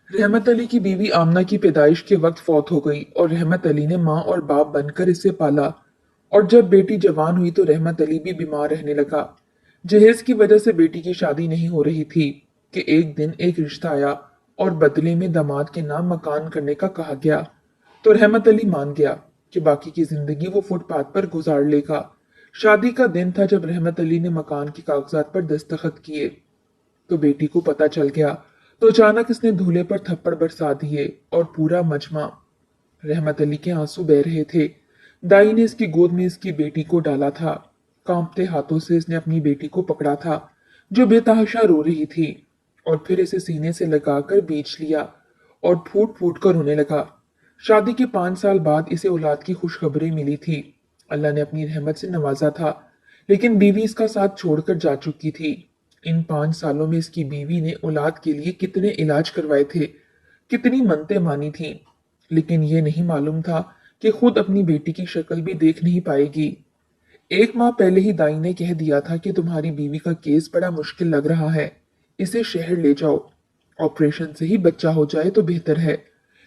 रहमत अली की बीवी आमना की पैदाइश के वक्त फौत हो गई और रहमत अली ने माँ और बाप बनकर इसे पाला। और जब बेटी जवान हुई तो रहमत अली भी बीमार रहने लगा। जहेज की वजह से बेटी की शादी नहीं हो रही थी कि एक दिन एक रिश्ता आया और बदले में दामाद के नाम मकान करने का कहा गया। तो रहमत अली मान गया कि बाकी की जिंदगी वो फुटपाथ पर गुजार लेगा। शादी का दिन था जब रहमत अली ने मकान के कागजात पर दस्तखत किए। तो बेटी को पता चल गया। तो अचानक इसने दूल्हे पर थप्पड़ बरसा दिए और पूरा मजमा। रहमत अली के आंसू बह रहे थे। दाई ने इसकी गोद में इसकी बेटी को डाला था। कांपते हाथों से इसने अपनी बेटी को पकड़ा था, जो बेतहाशा रो रही थी, और फिर इसे सीने से लगाकर बींच लिया और फूट फूट कर रोने लगा। शादी के 5 साल बाद इसे औलाद की खुशखबरी मिली थी। अल्लाह ने अपनी रहमत से नवाजा था, लेकिन बीवी इसका साथ छोड़कर जा चुकी थी। इन 5 सालों में इसकी बीवी ने औलाद के लिए कितने इलाज करवाए थे, कितनी मन्नतें मानी थी, लेकिन ये नहीं मालूम था कि खुद अपनी बेटी की शक्ल भी देख नहीं पाएगी। एक माह पहले ही दाई ने कह दिया था कि तुम्हारी बीवी का केस बड़ा मुश्किल लग रहा है, इसे शहर ले जाओ, ऑपरेशन से ही बच्चा हो जाए तो बेहतर है।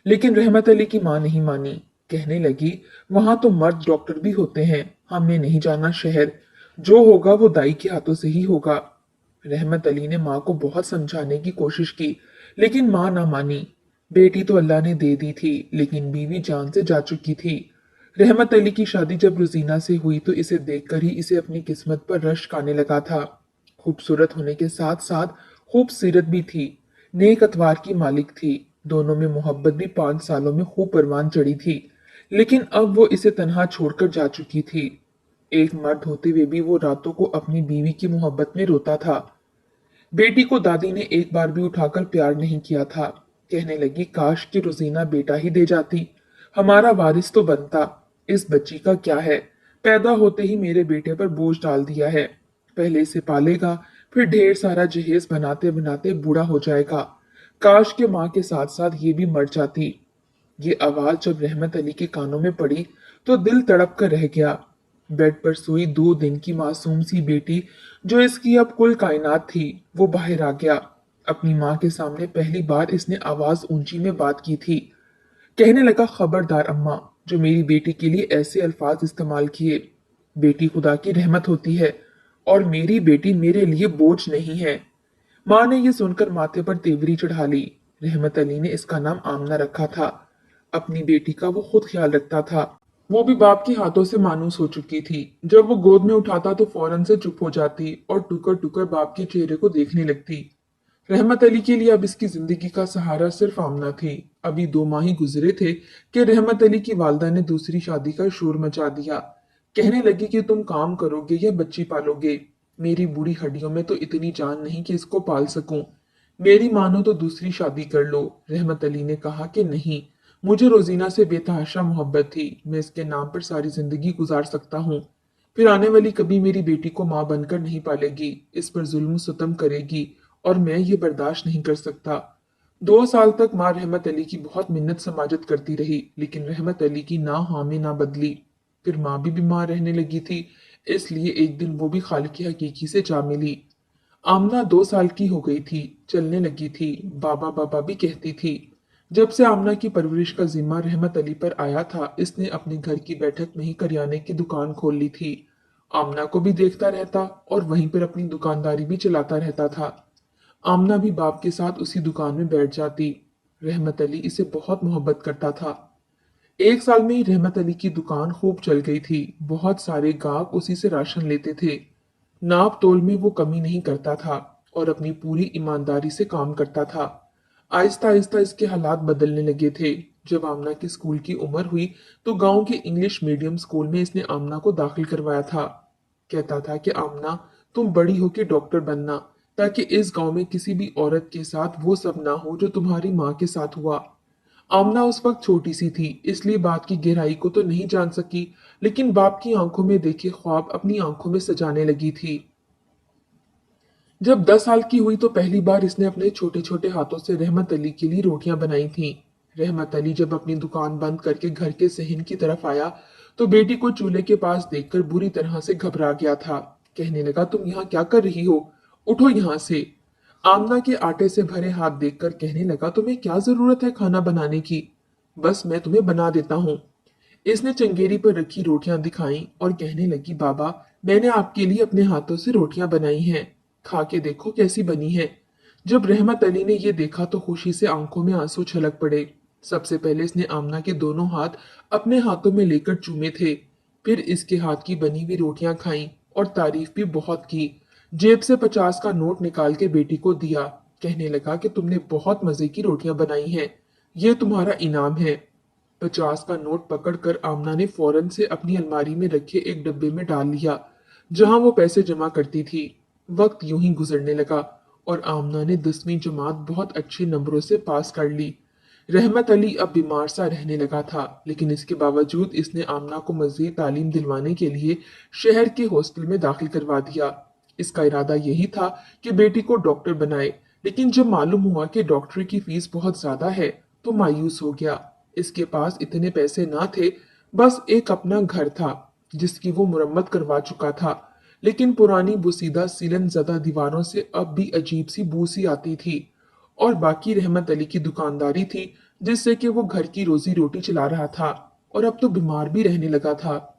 लेकिन रहमत अली की मां नहीं मानी। कहने लगी, वहां तो मर्द डॉक्टर भी होते हैं, हमने नहीं जाना शहर, जो होगा वो दाई के हाथों से ही होगा। रहमत अली ने माँ को बहुत समझाने की कोशिश की, लेकिन माँ ना मानी। बेटी तो अल्लाह ने दे दी थी, लेकिन बीवी जान से जा चुकी थी। रहमत अली की शादी जब रुजीना से हुई तो इसे देखकर ही इसे अपनी किस्मत पर रश्क आने लगा था। खूबसूरत होने के साथ साथ खूबसीरत भी थी, नेक अतवार की मालिक थी। दोनों में मोहब्बत भी 5 सालों में खूब परवान चढ़ी थी। लेकिन अब वो इसे तन्हा छोड़कर जा चुकी थी। एक मर्द होते हुए भी वो रातों को अपनी बीवी की मोहब्बत में रोता था। बेटी को दादी ने एक बार भी उठाकर प्यार नहीं किया था। कहने लगी, काश कि रोजीना बेटा ही दे जाती, हमारा वारिस तो बनता। इस बच्ची का क्या है, पैदा होते ही मेरे बेटे पर बोझ डाल दिया है। पहले इसे पालेगा, फिर ढेर सारा जहेज बनाते बनाते बूढ़ा हो जाएगा। काश के माँ के साथ साथ ये भी मर जाती। ये आवाज जब रहमत अली के कानों में पड़ी तो दिल तड़प कर रह गया। बेड पर सोई 2 दिन की मासूम सी बेटी, जो इसकी अब कुल कायनात थी, वो बाहर आ गया। अपनी माँ के सामने पहली बार इसने आवाज ऊंची में बात की थी। कहने लगा, खबरदार अम्मा, जो मेरी बेटी के लिए ऐसे अल्फाज इस्तेमाल किए। बेटी खुदा की रहमत होती है और मेरी बेटी मेरे लिए बोझ नहीं है। माँ ने यह सुनकर माथे पर तेवरी चढ़ा ली। रहमत अली ने इसका नाम आमना रखा था। अपनी बेटी का वो खुद ख्याल रखता था। वो भी बाप के हाथों से मानूस हो चुकी थी। जब वो गोद में उठाता तो फौरन से चुप हो जाती और टुकर टुकर बाप के चेहरे को देखने लगती। रहमत अली के लिए अब इसकी जिंदगी का सहारा सिर्फ आमना थी। अभी 2 माह ही गुजरे थे कि रहमत अली की वालदा ने दूसरी शादी का शोर मचा दिया। कहने लगी कि तुम काम करोगे या बच्ची पालोगे, मेरी बूढ़ी हड्डियों में तो इतनी जान नहीं कि इसको पाल सकूं। मेरी मानो तो दूसरी शादी कर लो। रहमत अली ने कहा कि नहीं, मुझे रोजीना से बेतहाशा मोहब्बत थी, मैं इसके नाम पर सारी जिंदगी गुजार सकता हूँ। फिर आने वाली कभी मेरी बेटी को माँ बनकर नहीं पालेगी, इस पर जुल्म सितम करेगी, और मैं ये बर्दाश्त नहीं कर सकता। 2 साल तक माँ रहमत अली की बहुत मिन्नत समाजत करती रही, लेकिन रहमत अली की ना हाँ में ना बदली। फिर माँ भी बीमार रहने लगी थी, इसलिए एक दिन वो भी खालिक हकीकी से जा मिली। आमना 2 साल की हो गई थी, चलने लगी थी, बाबा बाबा भी कहती थी। जब से आमना की परवरिश का जिम्मा रहमत अली पर आया था, इसने अपने घर की बैठक में ही करियाने की दुकान खोल ली थी। आमना को भी देखता रहता और वहीं पर अपनी दुकानदारी भी चलाता रहता था। आमना भी बाप के साथ उसी दुकान में बैठ जाती। रहमत अली इसे बहुत मोहब्बत करता था। 1 साल में ही रहमत अली की दुकान खूब चल गई थी। बहुत सारे गाहक उसी से राशन लेते थे। नाप तोल में वो कमी नहीं करता था और अपनी पूरी ईमानदारी से काम करता था। आहिस्ता आहिस्ता इसके हालात बदलने लगे थे। जब आमना की स्कूल की उम्र हुई तो गांव के इंग्लिश मीडियम स्कूल में इसने आमना को दाखिल करवाया था। कहता था कि आमना, तुम बड़ी होकर डॉक्टर बनना, ताकि इस गांव में किसी भी औरत के साथ वो सब ना हो जो तुम्हारी माँ के साथ हुआ। आमना उस वक्त छोटी सी थी, इसलिए बात की गहराई को तो नहीं जान सकी, लेकिन बाप की आंखों में देखे ख्वाब अपनी आंखों में सजाने लगी थी। जब 10 साल की हुई तो पहली बार इसने अपने छोटे छोटे हाथों से रहमत अली के लिए रोटियां बनाई थीं। रहमत अली जब अपनी दुकान बंद करके घर के सहन की तरफ आया तो बेटी को चूल्हे के पास देखकर बुरी तरह से घबरा गया था। कहने लगा, तुम यहाँ क्या कर रही हो, उठो यहाँ से। आमना के आटे से भरे हाथ देखकर कहने लगा, तुम्हें क्या जरूरत है खाना बनाने की? बस मैं तुम्हें बना देता हूँ। इसने चंगेरी पर रखी रोटियां दिखाई और कहने लगी, बाबा मैंने आपके लिए अपने हाथों से रोटियां बनाई हैं, खा के देखो कैसी बनी है। जब रहमत अली ने ये देखा तो खुशी से आंखों में आंसू छलक पड़े। सबसे पहले इसने आमना के दोनों हाथ अपने हाथों में लेकर चूमे थे, फिर इसके हाथ की बनी हुई रोटियां खाई और तारीफ भी बहुत की। जेब से 50 का नोट निकाल के बेटी को दिया, कहने लगा कि तुमने बहुत मजे की रोटियां बनाई हैं, ये तुम्हारा इनाम है। 50 का नोट पकड़कर आमना ने फौरन से अपनी अलमारी में रखे एक डब्बे में डाल लिया, जहां वो पैसे जमा करती थी। वक्त यूं ही गुजरने लगा और आमना ने 10वीं जमात बहुत अच्छे नंबरों से पास कर ली। रहमत अली अब बीमार सा रहने लगा था, लेकिन इसके बावजूद इसने आमना को मजीद तालीम दिलवाने के लिए शहर के हॉस्टल में दाखिल करवा दिया। इसका इरादा यही था कि बेटी को डॉक्टर बनाए, लेकिन जब मालूम हुआ कि डॉक्टरी की फीस बहुत ज्यादा है तो मायूस हो गया। इसके पास इतने पैसे ना थे, बस एक अपना घर था जिसकी वो मुरम्मत करवा चुका था, लेकिन पुरानी बुसीदा सीलन ज़दा दीवारों से अब भी अजीब सी बू सी आती थी। और बाकी रहमत अली की दुकानदारी थी जिससे कि वो घर की रोजी रोटी चला रहा था, और अब तो बीमार भी रहने लगा था,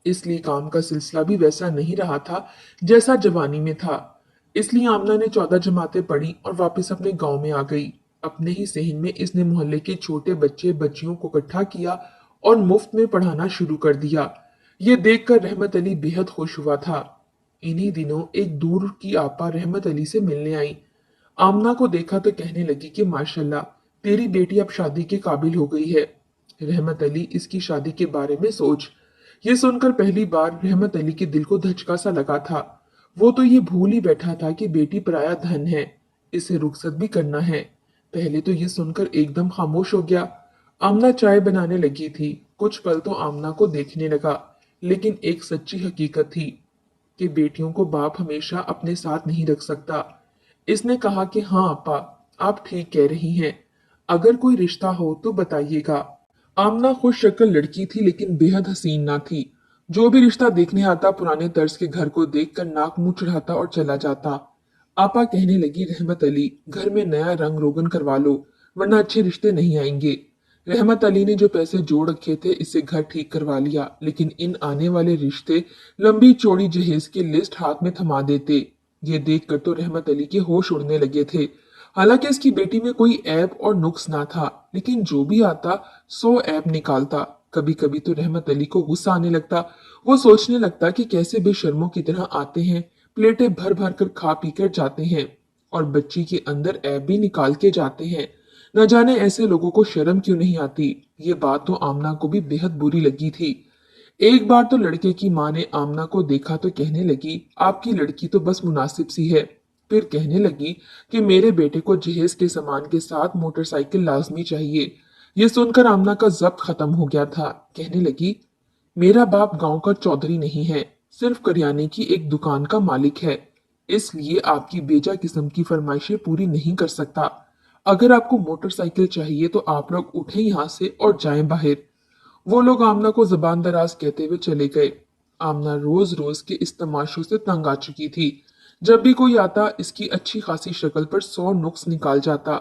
इसलिए काम का सिलसिला भी वैसा नहीं रहा था जैसा जवानी में था। इसलिए आमना ने 14 जमातें पढ़ी और वापस अपने गांव में आ गई। अपने ही सहन में इसने मोहल्ले के छोटे बच्चे बच्चियों को इकट्ठा किया और मुफ्त में पढ़ाना शुरू कर दिया। ये देखकर रहमत अली बेहद खुश हुआ था। इन्हीं दिनों एक दूर की आपा रहमत अली से मिलने आई। आमना को देखा तो कहने लगी कि माशाल्लाह, तेरी बेटी अब शादी के काबिल हो गई है। रहमत अली इसकी शादी के बारे में सोच। ये सुनकर पहली बार रहमत अली के दिल को धचका सा लगा था। वो तो ये भूल ही बैठा था कि बेटी पराया धन है, इसे रुखसत भी करना है। पहले तो ये सुनकर एकदम खामोश हो गया। आमना चाय बनाने लगी थी। कुछ पल तो आमना को देखने लगा, लेकिन एक सच्ची हकीकत थी कि बेटियों को बाप हमेशा अपने साथ नहीं रख सकता। इसने कहा कि हाँ अपा, आप ठीक कह रही हैं, अगर कोई रिश्ता हो तो बताइएगा। आमना खुश शक्ल लड़की थी लेकिन बेहद हसीन ना थी। जो भी रिश्ता देखने आता पुराने तर्ज के घर को देखकर नाक मुंह चढ़ाता और चला जाता। आपा कहने लगी, रहमत अली घर में नया रंग रोगन करवा लो, वरना अच्छे रिश्ते नहीं आएंगे। रहमत अली ने जो पैसे जोड़ रखे थे इससे घर ठीक करवा लिया, लेकिन इन आने वाले रिश्ते लंबी चौड़ी जहेज की लिस्ट हाथ में थमा देते। ये देखकर तो रहमत अली के होश उड़ने लगे थे। हालांकि इसकी बेटी में कोई ऐब और नुक्स ना था, लेकिन जो भी आता 100 ऐब निकालता। कभी कभी तो रहमत अली को गुस्सा आने लगता। वो सोचने लगता कि कैसे बेशर्मों की तरह आते हैं, प्लेटें भर भर कर खा पी कर जाते हैं और बच्ची के अंदर ऐब भी निकाल के जाते हैं। न जाने ऐसे लोगों को शर्म क्यों नहीं आती। ये बात तो आमना को भी बेहद बुरी लगी थी। एक बार तो लड़के की माँ ने आमना को देखा तो कहने लगी, आपकी लड़की तो बस मुनासिब सी है। फिर कहने लगी कि मेरे बेटे को जहेज के सामान के साथ मोटरसाइकिल लाजमी चाहिए। ये सुनकर आमना का जब्त खत्म हो गया था। कहने लगी, मेरा बाप गांव का चौधरी नहीं है, सिर्फ करियाने की एक दुकान का मालिक है, इसलिए आपकी बेजा किस्म की फरमाइशें पूरी नहीं कर सकता। अगर आपको मोटरसाइकिल चाहिए तो आप लोग उठे यहाँ से और जाएं बाहर। वो लोग आमना को जबान दराज कहते हुए चले गए। आमना रोज रोज के इस तमाशों से तंग आ चुकी थी। जब भी कोई आता इसकी अच्छी खासी शक्ल पर 100 नुक्स निकाल जाता।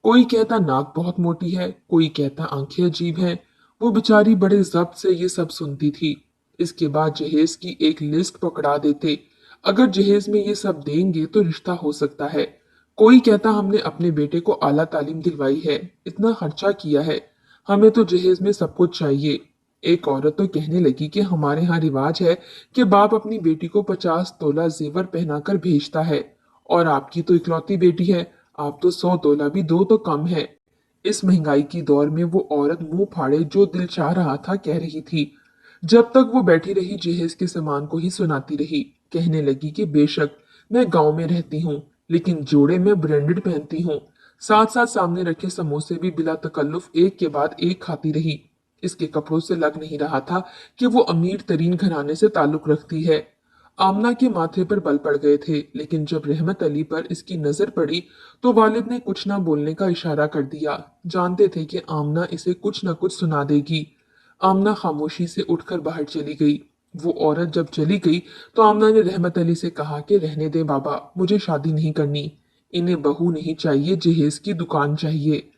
कोई कहता नाक बहुत मोटी है, कोई कहता आंखें अजीब हैं। वो बेचारी बड़े जब्त से ये सब सुनती थी। इसके बाद जहेज की एक लिस्ट पकड़ा देते। अगर जहेज में ये सब देंगे तो रिश्ता हो सकता है। कोई कहता हमने अपने बेटे को आला तालीम दिलवाई है, इतना खर्चा किया है, हमें तो जहेज में सब कुछ चाहिए। एक औरत तो कहने लगी कि हमारे यहाँ रिवाज है कि बाप अपनी बेटी को 50 तोला जेवर पहनाकर भेजता है, और आपकी तो इकलौती बेटी है, आप तो 100 तोला भी दो तो कम है। इस महंगाई की दौर में वो औरत मुंह फाड़े जो दिल चाह रहा था कह रही थी। जब तक वो बैठी रही जहेज के सामान को ही सुनाती रही। कहने लगी कि बेशक मैं गांव में रहती हूँ, लेकिन जोड़े में ब्रांडेड पहनती हूँ। साथ साथ सामने रखे समोसे भी बिला तकल्लुफ एक के बाद एक खाती रही। इसके कपड़ों से लग नहीं रहा था कि वो अमीर तरीन घराने से ताल्लुक रखती है। आमना के माथे पर बल पड़ गए थे, लेकिन जब रहमत अली पर इसकी नजर पड़ी तो वालिद ने कुछ ना बोलने का इशारा कर दिया। जानते थे कि आमना इसे कुछ ना कुछ सुना देगी। आमना खामोशी से उठकर बाहर चली गई। वो औरत जब चली गई तो आमना ने रहमत अली से कहा कि रहने दे बाबा, मुझे शादी नहीं करनी। इन्हें बहू नहीं चाहिए, जहेज की दुकान चाहिए।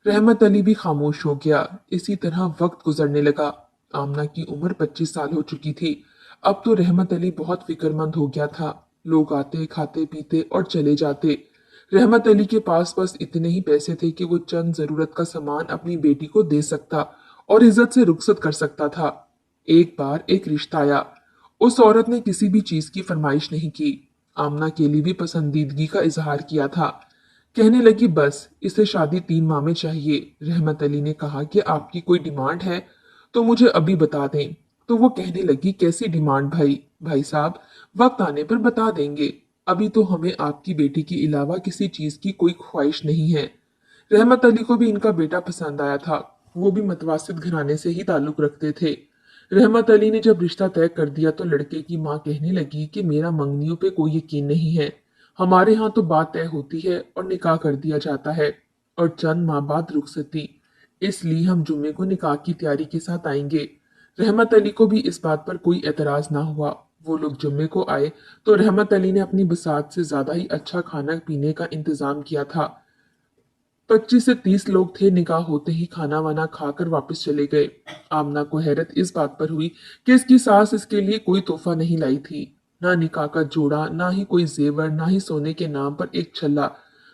रहमत अली भी खामोश हो गया। इसी तरह वक्त गुजरने लगा। आमना की उम्र 25 साल हो चुकी थी। अब तो रहमत अली बहुत फिक्रमंद हो गया था। लोग आते, खाते, पीते और चले जाते। रहमत अली के पास बस इतने ही पैसे थे कि वो चंद जरूरत का सामान अपनी बेटी को दे सकता और इज्जत से रुखसत कर सकता था। एक बार एक रिश्ता आया। उस औरत ने किसी भी चीज की फरमाइश नहीं की। आमना के लिए भी पसंदीदगी का इजहार किया था। कहने लगी बस इसे शादी 3 माह में चाहिए। रहमत अली ने कहा कि आपकी कोई डिमांड है तो मुझे अभी बता दें। तो वो कहने लगी कैसी डिमांड भाई? भाई साहब, वक्त आने पर बता देंगे। अभी तो हमें आपकी बेटी के अलावा किसी चीज की कोई ख्वाहिश नहीं है। रहमत अली को भी इनका बेटा पसंद आया था। वो भी मतवासित घराने से ही ताल्लुक रखते थे। रहमत अली ने जब रिश्ता तय कर दिया तो लड़के की माँ कहने लगी कि मेरा मंगनियों पे कोई यकीन नहीं है। हमारे यहाँ तो बात तय होती है और निकाह कर दिया जाता है और चंद माह बाद रुखसती। इसलिए हम जुम्मे को निकाह की तैयारी के साथ आएंगे। रहमत अली को भी इस बात पर कोई एतराज ना हुआ। वो लोग जुम्मे को आए तो रहमत अली ने अपनी बसात से ज्यादा ही अच्छा खाना पीने का इंतजाम किया था। 25 से 30 लोग थे। निकाह होते ही खाना वाना खाकर वापस चले गए। आमना को हैरत इस बात पर हुई कि इसकी सास इसके लिए कोई तोहफा नहीं लाई थी। ना निकाह का जोड़ा, ना ही कोई जेवर, ना ही सोने के नाम पर एक छल्ला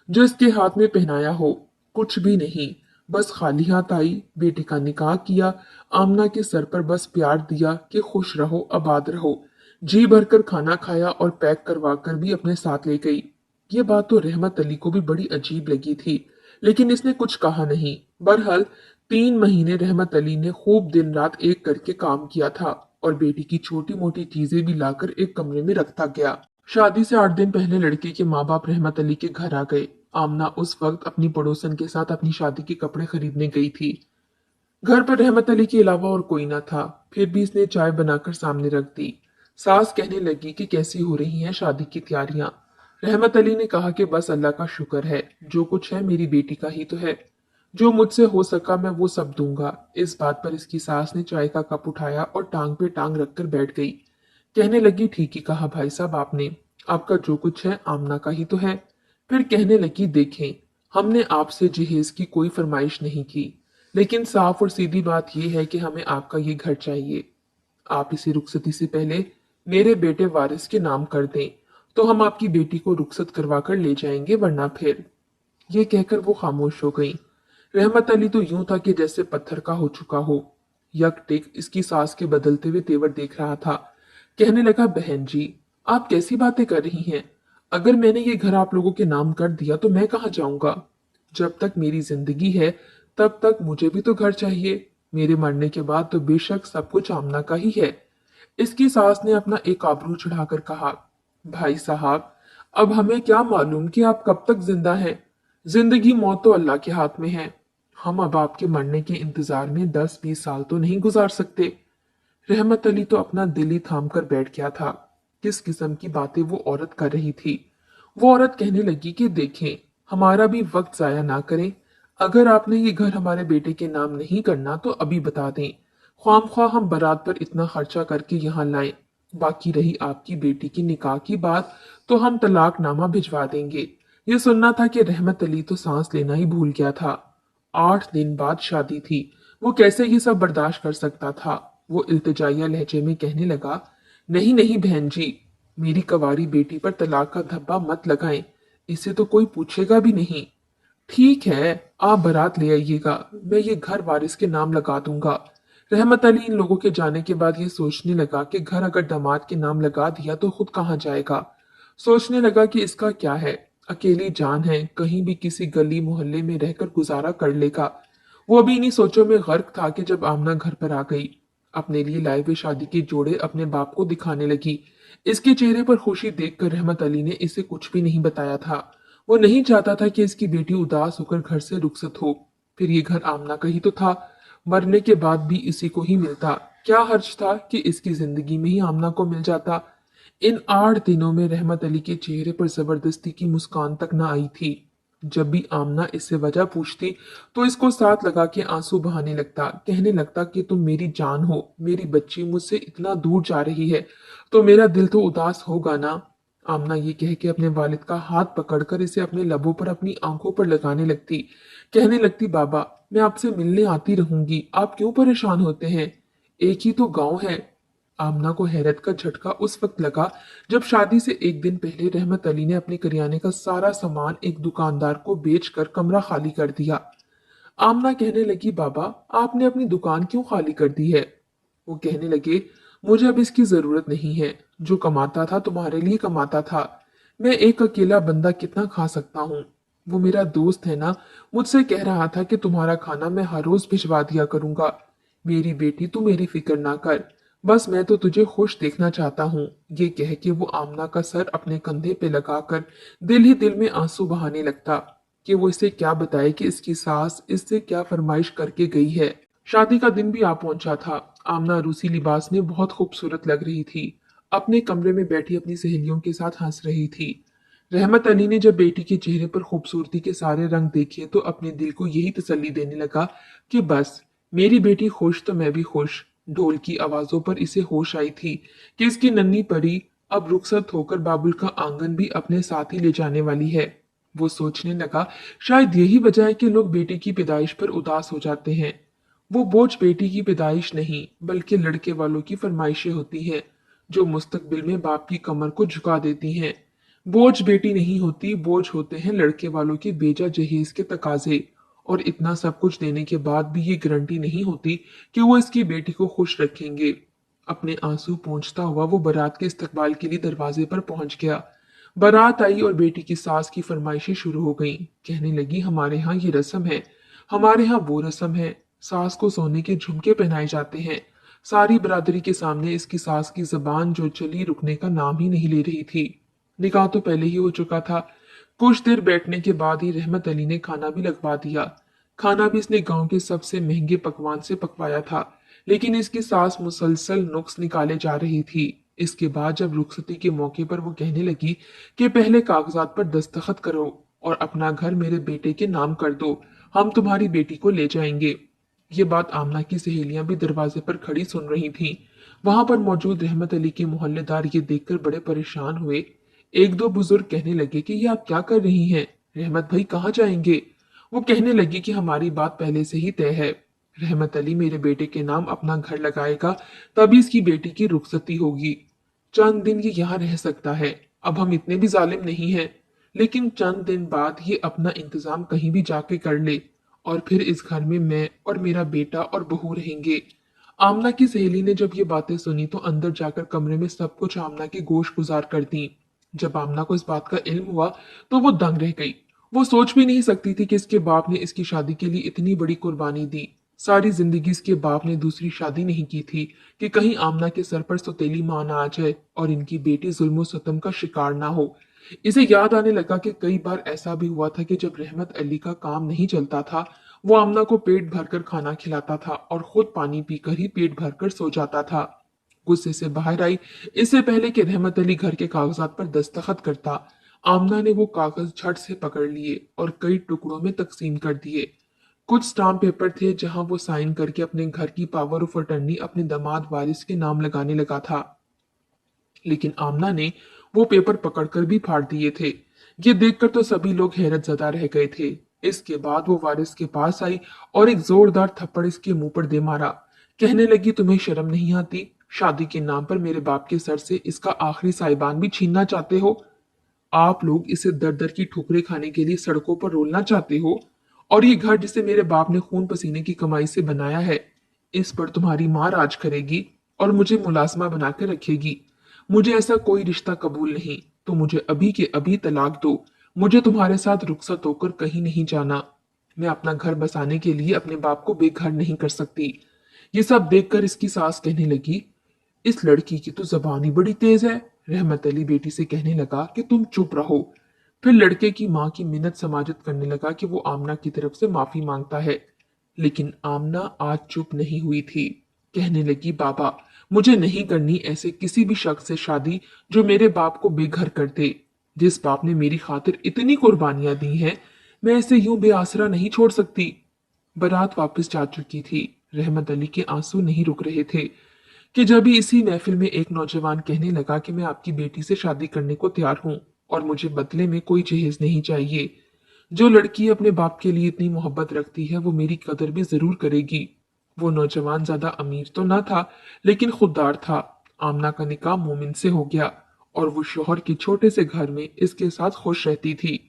जो इसके हाथ में पहनाया हो। कुछ भी नहीं। बस खाली हाथ आई, बेटे का निकाह किया। आमना के सर पर बस प्यार दिया कि खुश रहो, आबाद रहो। जी भरकर खाना खाया और पैक करवा कर भी अपने साथ ले गई। ये बात तो रहमत अली को भी बड़ी अजीब लगी थी, लेकिन इसने कुछ कहा नहीं। बहरहाल 3 महीने रहमत अली ने खूब दिन रात एक करके काम किया था और बेटी की छोटी मोटी चीजें भी लाकर एक कमरे में रखता गया। शादी से 8 दिन पहले लड़के के माँ बाप रहमत अली के घर आ गए। आमना उस वक्त अपनी पड़ोसन के साथ अपनी शादी के कपड़े खरीदने गई थी। घर पर रहमत अली के अलावा और कोई न था। फिर भी इसने चाय बनाकर सामने रख दी। सास कहने लगी कि कैसी हो रही हैं शादी की तैयारियां। रहमत अली ने कहा कि बस अल्लाह का शुक्र है, जो कुछ है मेरी बेटी का ही तो है। जो मुझसे हो सका मैं वो सब दूंगा। इस बात पर इसकी सास ने चाय का कप उठाया और टांग पे टांग रखकर बैठ गई। कहने लगी ठीक ही कहा भाई साहब आपने। आपका जो कुछ है आमना का ही तो है। फिर कहने लगी देखें, हमने आपसे जहेज की कोई फरमाइश नहीं की, लेकिन साफ और सीधी बात यह है कि हमें आपका ये घर चाहिए। आप इसे रुखसती से पहले मेरे बेटे वारिस के नाम कर दें तो हम आपकी बेटी को रुखसत करवा कर ले जाएंगे, वरना फिर। ये कहकर वो खामोश हो गई। रहमत अली तो यूं था कि जैसे पत्थर का हो चुका हो। यकटिक इसकी सास के बदलते हुए तेवर देख रहा था। कहने लगा बहन जी, आप कैसी बातें कर रही हैं? अगर मैंने ये घर आप लोगों के नाम कर दिया तो मैं कहाँ जाऊंगा? जब तक मेरी जिंदगी है तब तक मुझे भी तो घर चाहिए। मेरे मरने के बाद तो बेशक सब कुछ आमना का ही है। इसकी सास ने अपना एक आबरू चढ़ाकर कहा, भाई साहब, अब हमें क्या मालूम कि आप कब तक जिंदा हैं। जिंदगी मौत तो अल्लाह के हाथ में है। हम अब आपके मरने के इंतजार में 10-20 साल तो नहीं गुजार सकते। रहमत अली तो अपना दिल ही थाम कर बैठ गया था। किस किस्म की बातें वो औरत कर रही थी। वो औरत कहने लगी कि देखें, हमारा भी वक्त जाया ना करें। अगर आपने ये घर हमारे बेटे के नाम नहीं करना तो अभी बता दें। ख्वामख्वाह हम बारात पर इतना खर्चा करके यहाँ लाएं। बाकी रही आपकी बेटी की निकाह की बात, तो हम तलाकनामा भिजवा देंगे। ये सुनना था कि रहमत अली तो सांस लेना ही भूल गया था। 8 दिन बाद शादी थी। वो कैसे ये सब बर्दाश्त कर सकता था? वो इल्तिजाइया लहजे में कहने लगा, नहीं नहीं बहन जी, मेरी कवारी बेटी पर तलाक का धब्बा मत लगाएं। इसे तो कोई पूछेगा भी नहीं। ठीक है, आप बारात ले आइएगा, मैं ये घर वारिस के नाम लगा दूंगा। रहमत अली इन लोगों के जाने के बाद ये सोचने लगा कि घर अगर दामाद के नाम लगा दिया तो खुद कहाँ जाएगा। सोचने लगा कि इसका क्या है, अकेली जान है, कहीं भी किसी गली मोहल्ले में रहकर गुजारा कर लेगा। वो अभी इन्हीं सोचों में गर्क था कि जब आमना घर पर आ गई। अपने लिए लाए हुए शादी के जोड़े अपने बाप को दिखाने लगी। इसके चेहरे पर खुशी देखकर रहमत अली ने इसे कुछ भी नहीं बताया था। वो नहीं चाहता था कि इसकी बेटी उदास होकर घर से रुखसत हो। फिर ये घर आमना का ही तो था। मरने के बाद भी इसी को ही मिलता। क्या हर्ज था कि इसकी जिंदगी में ही आमना को मिल जाता। इन 8 दिनों में रहमत अली के चेहरे पर जबरदस्ती की मुस्कान तक न आई थी। जब भी आमना इससे वजह पूछती तो इसको साथ लगा के आंसू बहाने लगता, कहने लगता कि तुम मेरी जान हो, मेरी बच्ची मुझसे इतना दूर जा रही है तो मेरा दिल तो उदास होगा ना। आमना ये कह के अपने वालिद का हाथ पकड़कर इसे अपने लबों पर अपनी आंखों पर लगाने लगती, कहने लगती, बाबा मैं आपसे मिलने आती रहूंगी, आप क्यों परेशान होते हैं, एक ही तो गांव है। आमना को हैरत का झटका उस वक्त लगा जब शादी से एक दिन पहले रहमत अली ने अपने करियाने का सारा सामान एक दुकानदार को बेचकर कमरा खाली कर दिया। आमना कहने लगी, बाबा आपने अपनी दुकान क्यों खाली कर दी है। वो कहने लगे, मुझे अब इसकी जरूरत नहीं है, जो कमाता था तुम्हारे लिए कमाता था, मैं एक अकेला बंदा कितना खा सकता हूँ। वो मेरा दोस्त है ना, मुझसे कह रहा था कि तुम्हारा खाना मैं हर रोज भिजवा दिया करूंगा। मेरी बेटी तू मेरी फिक्र ना कर, बस मैं तो तुझे खुश देखना चाहता हूँ। ये कह के वो आमना का सर अपने कंधे पे लगाकर दिल ही दिल में आंसू बहाने लगता कि वो इसे क्या बताए कि इसकी सास इससे क्या फरमाइश करके गई है। शादी का दिन भी आ पहुंचा था। आमना रूसी लिबास में बहुत खूबसूरत लग रही थी, अपने कमरे में बैठी अपनी सहेलियों के साथ हंस रही थी। रहमत अली ने जब बेटी के चेहरे पर खूबसूरती के सारे रंग देखे तो अपने दिल को यही तसल्ली देने लगा कि बस मेरी बेटी खुश तो मैं भी खुश। ढोल की आवाजों पर इसे होश आई थी कि इसकी नन्ही परी अब रुखसत होकर बाबुल का आंगन भी अपने साथ ही ले जाने वाली है। वो सोचने लगा, शायद यही वजह है कि लोग बेटी की पैदाइश पर उदास हो जाते हैं। वो बोझ बेटी की पैदाइश नहीं बल्कि लड़के वालों की फरमाइशें होती हैं जो मुस्तकबिल में बाप की कमर को झुका देती हैं। बोझ बेटी नहीं होती, बोझ होते हैं लड़के वालों के बेजा जहेज के तकाजे। और इतना सब कुछ देने के बाद भी ये गारंटी नहीं होती कि वो इसकी बेटी को खुश रखेंगे। अपने आंसू पोंछता हुआ वो बारात के इस्तकबाल के लिए दरवाजे पर पहुंच गया। बारात आई और बेटी की सास की फरमाइशें शुरू हो गईं। कहने लगी, हमारे यहाँ ये रस्म है, हमारे यहाँ वो रस्म है, सास को सोने के झुमके पहनाए जाते हैं। सारी बरादरी के सामने इसकी सास की जबान जो चली रुकने का नाम ही नहीं ले रही थी। निकाह तो पहले ही हो चुका था। कुछ देर बैठने के बाद ही रहमत अली ने खाना भी लगवा दिया। खाना भी इसने गांव के सबसे महंगे पकवान से पकवाया था, लेकिन इसकी सास मुसलसल नुक्स निकाले जा रही थी। इसके बाद जब रुखसती के मौके पर वो कहने लगी कि पहले कागजात पर दस्तखत करो और अपना घर मेरे बेटे के नाम कर दो, हम तुम्हारी बेटी को ले जाएंगे। ये बात आमना की सहेलियां भी दरवाजे पर खड़ी सुन रही थीं। वहां पर मौजूद रहमत अली के मोहल्लेदार ये देखकर बड़े परेशान हुए। एक दो बुजुर्ग कहने लगे कि ये आप क्या कर रही हैं, रहमत भाई कहाँ जाएंगे। वो कहने लगी कि हमारी बात पहले से ही तय है, रहमत अली मेरे बेटे के नाम अपना घर लगाएगा, तभी इसकी बेटी की रुखसती होगी। चंद दिन ये यहाँ रह सकता है, अब हम इतने भी जालिम नहीं हैं, लेकिन चंद दिन बाद ये अपना इंतजाम कहीं भी जाके कर ले और फिर इस घर में मैं और मेरा बेटा और बहू रहेंगे। आमना की सहेली ने जब ये बातें सुनी तो अंदर जाकर कमरे में सब कुछ आमना के गोश गुजार कर दी। जब आमना को इस बात का इल्म हुआ तो वो दंग रह गई। वो सोच भी नहीं सकती थी कि इसके बाप ने इसकी शादी के लिए इतनी बड़ी कुर्बानी दी। सारी जिंदगी इसके बाप ने दूसरी शादी नहीं की थी कि कहीं आमना के सर पर सौतेली मां ना आ जाए और इनकी बेटी जुल्म सतम का शिकार ना हो। इसे याद आने लगा कि कई बार ऐसा भी हुआ था कि जब रहमत अली का काम नहीं चलता था, वो आमना को पेट भरकर खाना खिलाता था और खुद पानी पीकर ही पेट भरकर सो जाता था। गुस्से से बाहर आई, इससे पहले कि रहमत अली घर के कागजात पर दस्तखत करता, आमना ने वो कागज झट से पकड़ लिए और कई टुकड़ों में तकसीम कर दिए। कुछ स्टाम्प पेपर थे जहां वो साइन करके अपने घर की पावर ऑफ अटर्नी अपने दामाद वारिस के नाम लगाने लगा था, लेकिन आमना ने वो पेपर पकड़कर भी फाड़ दिए थे। ये देखकर तो सभी लोग हैरत ज़दा रह गए थे। इसके बाद वो वारिस के पास आई और एक जोरदार थप्पड़ इसके मुंह पर दे मारा। कहने लगी, तुम्हें शर्म नहीं आती, शादी के नाम पर मेरे बाप के सर से इसका आखिरी साहिबान भी छीनना चाहते हो। आप लोग इसे दर दर की ठोकरें खाने के लिए सड़कों पर रोलना चाहते हो, और ये घर जिसे मेरे बाप ने खून पसीने की कमाई से बनाया है, इस पर तुम्हारी माँ राज करेगी और मुझे मुलाजमा बना के रखेगी। मुझे ऐसा कोई रिश्ता कबूल नहीं, तो मुझे अभी के अभी तलाक दो। मुझे तुम्हारे साथ रुखसत होकर कहीं नहीं जाना। मैं अपना घर बसाने के लिए अपने बाप को बेघर नहीं कर सकती। ये सब देखकर इसकी सास कहने लगी, इस लड़की की तो जबान ही बड़ी तेज है। रहमत अली बेटी से कहने लगा कि तुम चुप रहो। फिर लड़के की माँ की मिन्नत समाजत करने लगा कि वो आमना की तरफ से माफी मांगता है, लेकिन आमना आज चुप नहीं हुई थी। कहने लगी, बाबा मुझे नहीं करनी ऐसे किसी भी शख्स से शादी जो मेरे बाप को बेघर कर दे। जिस बाप ने मेरी खातिर इतनी कुर्बानियां दी हैं, मैं इसे यूं बेआसरा नहीं छोड़ सकती। बारात वापस जा चुकी थी। रहमत अली के आंसू नहीं रुक रहे थे कि जब ही इसी महफिल में एक नौजवान कहने लगा कि मैं आपकी बेटी से शादी करने को तैयार हूं और मुझे बदले में कोई जहेज नहीं चाहिए। जो लड़की अपने बाप के लिए इतनी मोहब्बत रखती है वो मेरी कदर भी जरूर करेगी। वो नौजवान ज्यादा अमीर तो ना था, लेकिन खुददार था। आमना का निकाह मोमिन से हो गया और वो शोहर के छोटे से घर में इसके साथ खुश रहती थी।